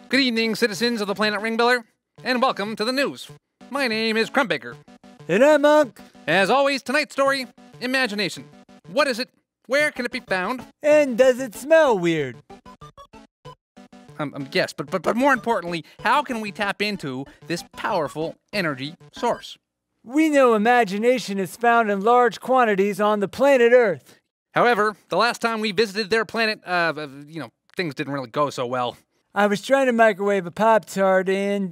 Good evening, citizens of the planet Ringbeller, and welcome to the news. My name is Crumbaker. And I'm Monk. As always, tonight's story, imagination. What is it? Where can it be found? And does it smell weird? Yes, but more importantly, how can we tap into this powerful energy source? We know imagination is found in large quantities on the planet Earth. However, the last time we visited their planet, things didn't really go so well. I was trying to microwave a Pop-Tart and,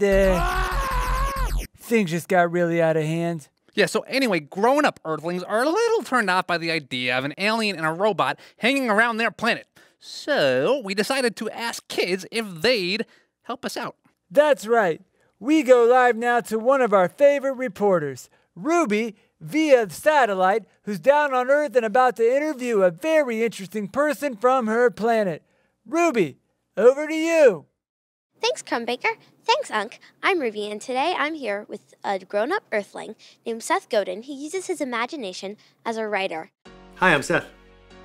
things just got really out of hand. Yeah, so anyway, grown-up Earthlings are a little turned off by the idea of an alien and a robot hanging around their planet. So we decided to ask kids if they'd help us out. That's right. We go live now to one of our favorite reporters, Ruby, via satellite, who's down on Earth and about to interview a very interesting person from her planet. Ruby, over to you. Thanks, Crumbaker. Thanks, Unc. I'm Ruby, and today I'm here with a grown-up Earthling named Seth Godin. He uses his imagination as a writer. Hi, I'm Seth.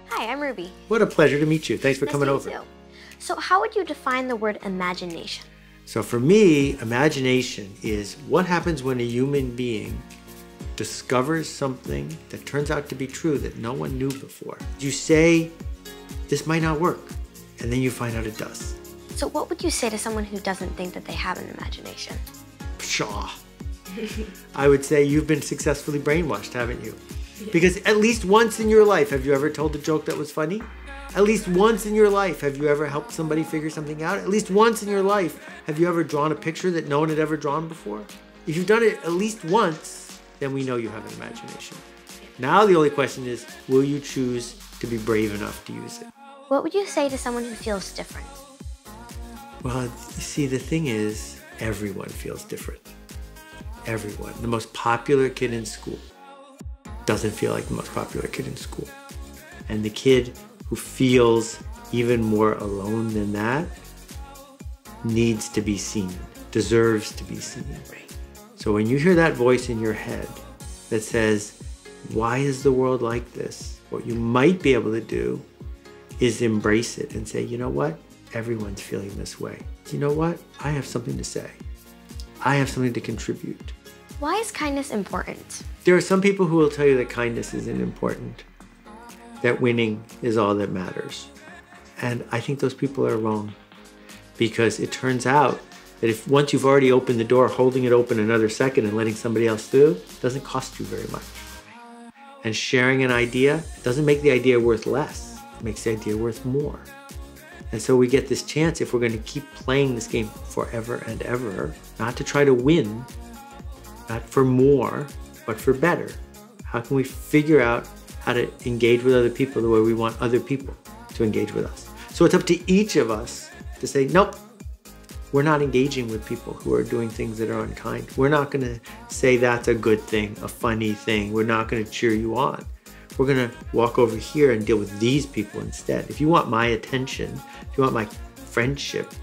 Hi, I'm Ruby. What a pleasure to meet you. Thanks for coming over. Nice to meet you. So how would you define the word imagination? So for me, imagination is what happens when a human being discovers something that turns out to be true that no one knew before. You say, this might not work, and then you find out it does. So what would you say to someone who doesn't think that they have an imagination? Pshaw. I would say you've been successfully brainwashed, haven't you? Because at least once in your life, have you ever told a joke that was funny? At least once in your life, have you ever helped somebody figure something out? At least once in your life, have you ever drawn a picture that no one had ever drawn before? If you've done it at least once, then we know you have an imagination. Now the only question is, will you choose to be brave enough to use it? What would you say to someone who feels different? Well, you see, the thing is, everyone feels different. Everyone. The most popular kid in school doesn't feel like the most popular kid in school. And the kid who feels even more alone than that needs to be seen, deserves to be seen. So when you hear that voice in your head that says, why is the world like this? What you might be able to do is embrace it and say, you know what? Everyone's feeling this way. You know what? I have something to say. I have something to contribute. Why is kindness important? There are some people who will tell you that kindness isn't important, that winning is all that matters. And I think those people are wrong, because it turns out that if once you've already opened the door, holding it open another second and letting somebody else through doesn't cost you very much. And sharing an idea doesn't make the idea worth less. It makes the idea worth more. And so we get this chance, if we're going to keep playing this game forever and ever, not to try to win, not for more, but for better. How can we figure out how to engage with other people the way we want other people to engage with us? So it's up to each of us to say, nope, we're not engaging with people who are doing things that are unkind. We're not going to say that's a good thing, a funny thing. We're not going to cheer you on. We're going to walk over here and deal with these people instead. If you want my attention, if you want my friendship,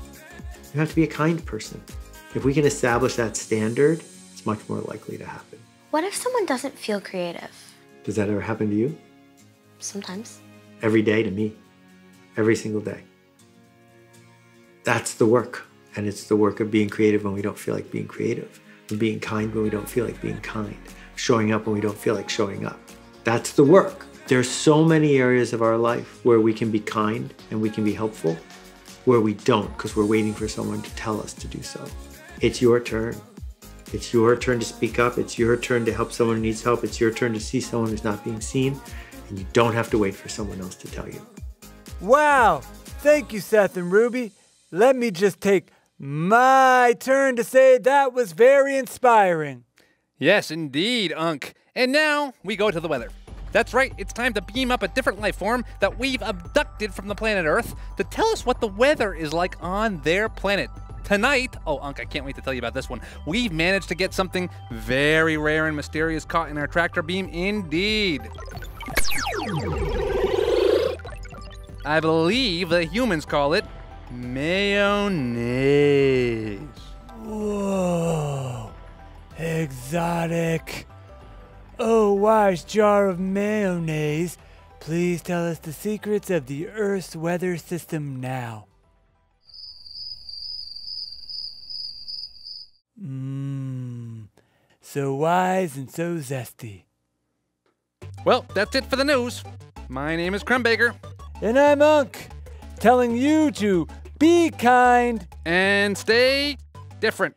you have to be a kind person. If we can establish that standard, it's much more likely to happen. What if someone doesn't feel creative? Does that ever happen to you? Sometimes. Every day to me. Every single day. That's the work. And it's the work of being creative when we don't feel like being creative. Of being kind when we don't feel like being kind. Showing up when we don't feel like showing up. That's the work. There's so many areas of our life where we can be kind and we can be helpful, where we don't because we're waiting for someone to tell us to do so. It's your turn. It's your turn to speak up. It's your turn to help someone who needs help. It's your turn to see someone who's not being seen. And you don't have to wait for someone else to tell you. Wow! Thank you, Seth and Ruby. Let me just take my turn to say that was very inspiring. Yes, indeed, Unc. And now we go to the weather. That's right, it's time to beam up a different life form that we've abducted from the planet Earth to tell us what the weather is like on their planet. Tonight, oh, Unc, I can't wait to tell you about this one. We've managed to get something very rare and mysterious caught in our tractor beam indeed. I believe the humans call it mayonnaise. Whoa, exotic. Oh, wise jar of mayonnaise, please tell us the secrets of the Earth's weather system now. So wise and so zesty. Well, that's it for the news. My name is Crumbaker. And I'm Unc, telling you to be kind And stay different.